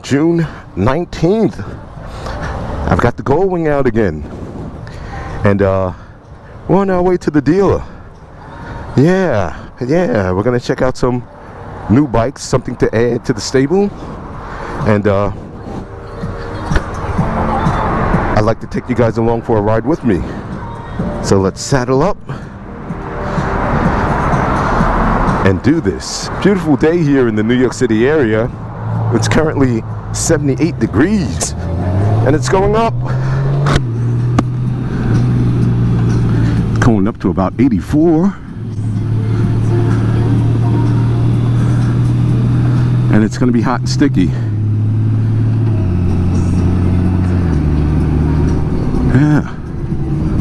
June 19th. I've got the Goldwing out again. And we're on our way to the dealer. Yeah, we're gonna check out some new bikes, something to add to the stable. And I'd like to take you guys along for a ride with me. So let's saddle up and do this. Beautiful day here in the New York City area. It's currently 78 degrees and it's going up. It's going up to about 84. And it's going to be hot and sticky. Yeah.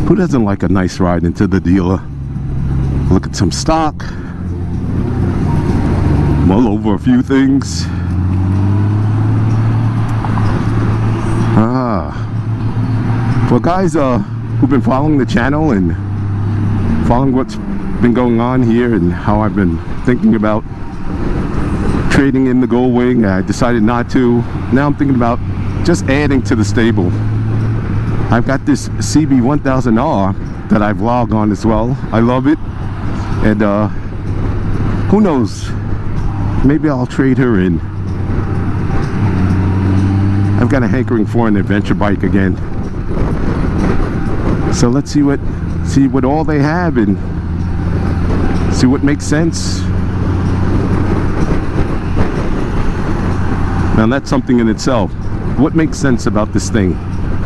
Who doesn't like a nice ride into the dealer? Look at some stock. Mull over a few things. For guys who've been following the channel and following what's been going on here and how I've been thinking about trading in the Goldwing, I decided not to. Now I'm thinking about just adding to the stable. I've got this CB1000R that I vlog on as well. I love it, and who knows, maybe I'll trade her in. I've got a hankering for an adventure bike again, so let's see what all they have and see what makes sense. Now that's something in itself. What makes sense about this thing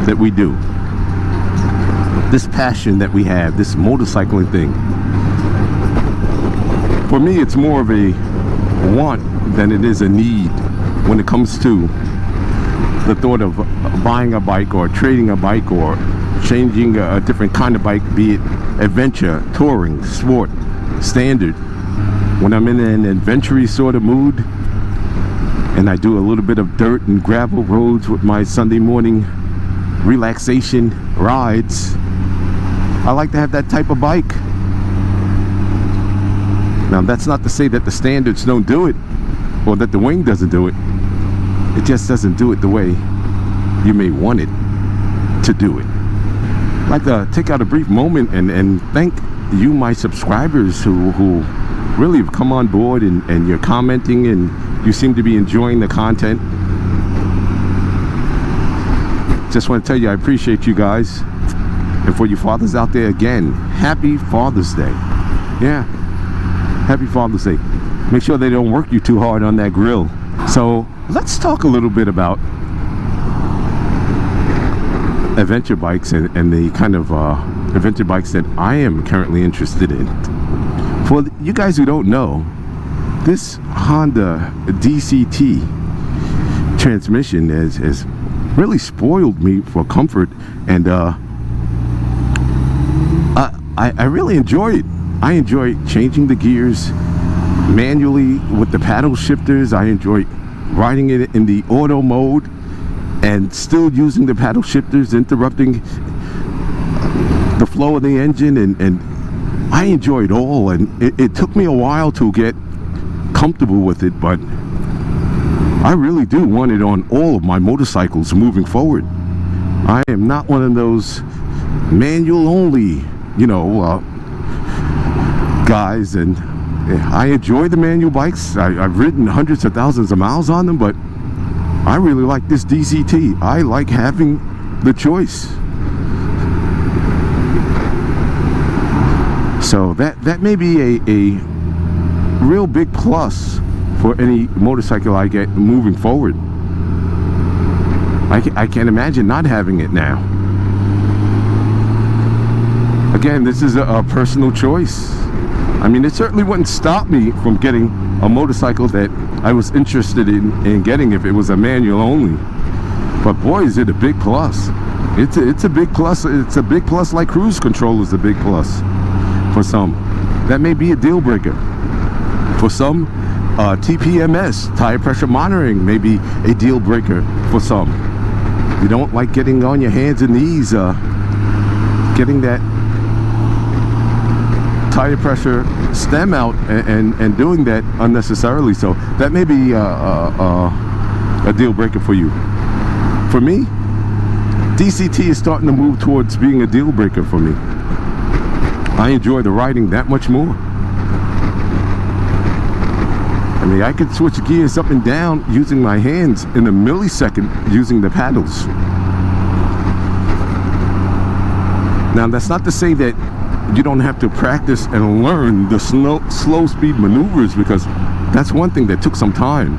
that we do? This passion that we have, this motorcycling thing. For me, it's more of a want than it is a need when it comes to the thought of buying a bike or trading a bike or changing a different kind of bike, be it adventure, touring, sport, standard. When I'm in an adventure-y sort of mood and I do a little bit of dirt and gravel roads with my Sunday morning relaxation rides, I like to have that type of bike. Now that's not to say that the standards don't do it or that the Wing doesn't do it. It just doesn't do it the way you may want it to do it. I'd like to take out a brief moment and thank you, my subscribers, who really have come on board and you're commenting and you seem to be enjoying the content. Just want to tell you I appreciate you guys. And for you fathers out there, again, happy Father's Day. Yeah, happy Father's Day. Make sure they don't work you too hard on that grill. So let's talk a little bit about adventure bikes and the kind of adventure bikes that I am currently interested in. For you guys who don't know, this Honda DCT transmission has really spoiled me for comfort, and I really enjoy it. I enjoy changing the gears manually with the paddle shifters. I enjoy riding it in the auto mode and still using the paddle shifters, interrupting the flow of the engine, and I enjoy it all. And it took me a while to get comfortable with it, but I really do want it on all of my motorcycles moving forward. I am not one of those manual only, you know, guys, and I enjoy the manual bikes. I've ridden hundreds of thousands of miles on them, but I really like this DCT. I like having the choice. So that may be a real big plus for any motorcycle I get moving forward. I can't imagine not having it now. Again, this is a personal choice. I mean, it certainly wouldn't stop me from getting a motorcycle that I was interested in getting if it was a manual only. But boy, is it a big plus. It's a big plus. It's a big plus like cruise control is a big plus for some. That may be a deal breaker. For some, TPMS, tire pressure monitoring, may be a deal breaker for some. You don't like getting on your hands and knees, getting that tire pressure stem out and doing that unnecessarily. So that may be a deal breaker for you. For me, DCT is starting to move towards being a deal breaker for me. I enjoy the riding that much more. I mean, I could switch gears up and down using my hands in a millisecond using the paddles. Now, that's not to say that you don't have to practice and learn the slow speed maneuvers, because that's one thing that took some time.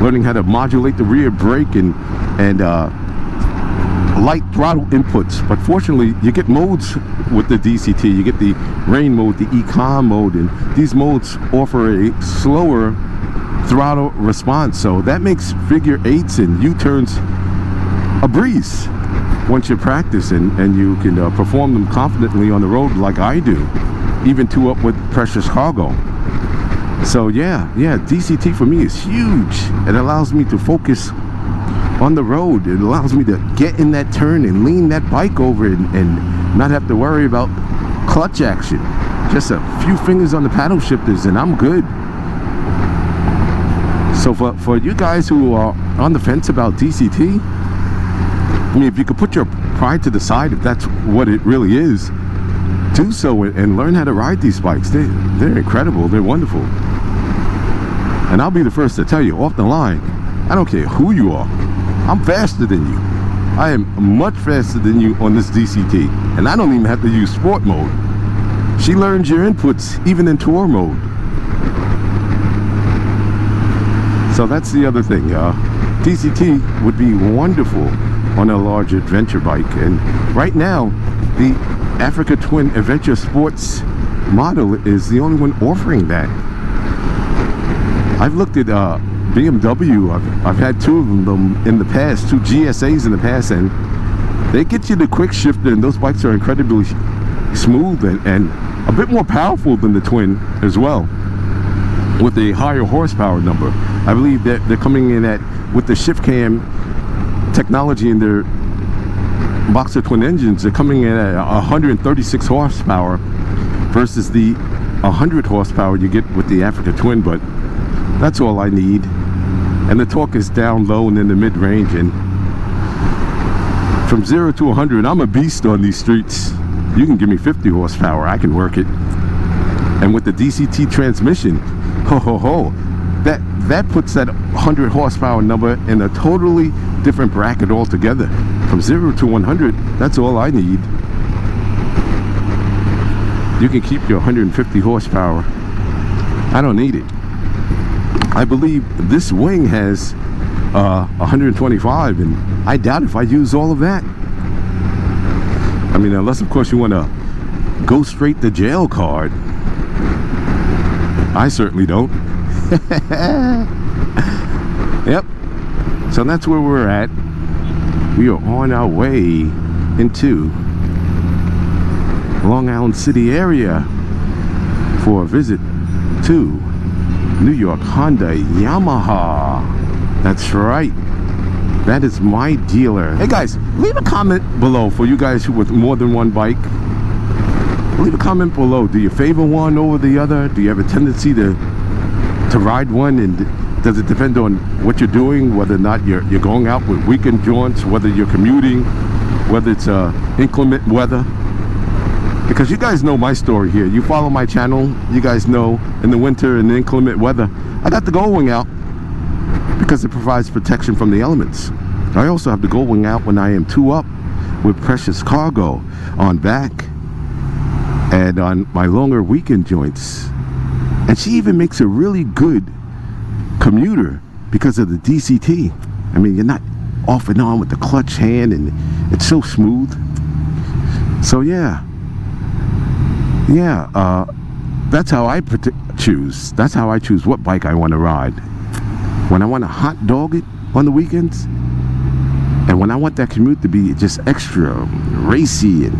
Learning how to modulate the rear brake and light throttle inputs. But fortunately, you get modes with the DCT. You get the rain mode, the econ mode, and these modes offer a slower throttle response. So that makes figure eights and U-turns a breeze once you practice and you can perform them confidently on the road like I do, even two up with precious cargo. So yeah, DCT for me is huge. It allows me to focus on the road. It allows me to get in that turn and lean that bike over and not have to worry about clutch action. Just a few fingers on the paddle shifters and I'm good. So for you guys who are on the fence about DCT, I mean, if you could put your pride to the side, if that's what it really is, do so and learn how to ride these bikes. They're incredible. They're wonderful. And I'll be the first to tell you, off the line, I don't care who you are, I'm faster than you. I am much faster than you on this DCT. And I don't even have to use sport mode. She learns your inputs even in tour mode. So that's the other thing. DCT would be wonderful on a large adventure bike. And right now, the Africa Twin Adventure Sports model is the only one offering that. I've looked at BMW. I've had two of them in the past, two GSAs in the past, and they get you the quick shifter, and those bikes are incredibly smooth and a bit more powerful than the Twin as well, with a higher horsepower number. I believe that they're coming in at, with the shift cam technology in their Boxer twin engines, they're coming in at 136 horsepower versus the 100 horsepower you get with the Africa Twin. But that's all I need, and the torque is down low and in the mid-range, and from 0 to 100 I'm a beast on these streets. You can give me 50 horsepower, I can work it. And with the DCT transmission, that puts that 100 horsepower number in a totally different bracket altogether. From 0 to 100, that's all I need. You can keep your 150 horsepower. I don't need it. I believe this wing has 125, and I doubt if I use all of that. I mean, unless of course you want to go straight to jail card. I certainly don't. Yep. So that's where we're at. We are on our way into Long Island City area for a visit to New York Honda Yamaha. That's right. That is my dealer. Hey guys, leave a comment below for you guys who with more than one bike. Leave a comment below. Do you favor one over the other? Do you have a tendency to ride one? And does it depend on what you're doing, whether or not you're going out with weekend jaunts, whether you're commuting, whether it's inclement weather? Because you guys know my story here. You follow my channel, you guys know in the winter and inclement weather, I got the Goldwing out because it provides protection from the elements. I also have the Goldwing out when I am two up with precious cargo on back and on my longer weekend joints. And she even makes a really good commuter because of the DCT. I mean, you're not off and on with the clutch hand, and it's so smooth. So yeah, that's how I choose. That's how I choose what bike I want to ride. When I want to hot dog it on the weekends, and when I want that commute to be just extra racy, and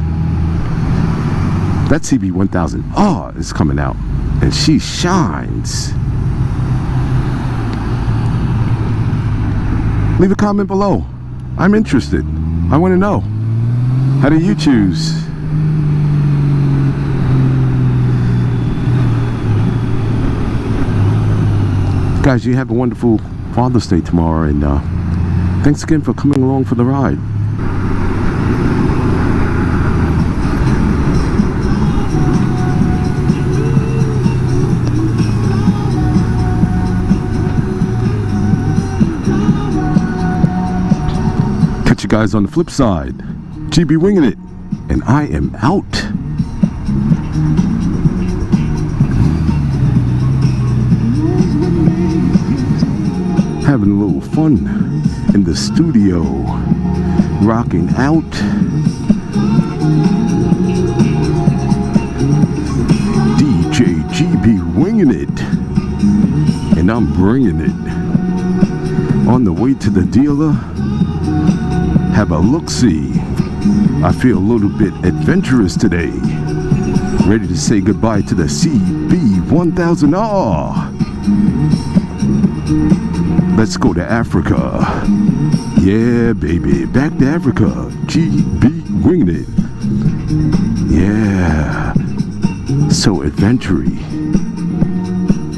that CB1000 is coming out, and she shines. Leave a comment below. I'm interested. I want to know. How do you choose? Guys, you have a wonderful Father's Day tomorrow, and thanks again for coming along for the ride. Catch you guys on the flip side. GB winging it, and I am out. Having a little fun in the studio, rocking out. DJ GB winging it, and I'm bringing it. On the way to the dealer, have a look-see. I feel a little bit adventurous today. Ready to say goodbye to the CB1000R. Let's go to Africa. Yeah, baby, back to Africa. GB winging it. Yeah, so adventure-y.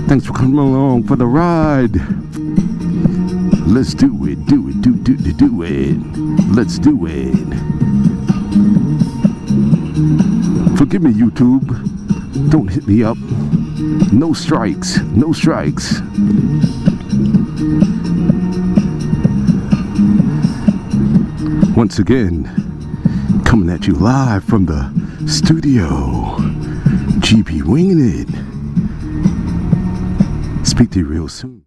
Thanks for coming along for the ride. Let's do it, do it, do it. Let's do it. Forgive me, YouTube. Don't hit me up. No strikes, no strikes. Once again, coming at you live from the studio. GB winging it. Speak to you real soon.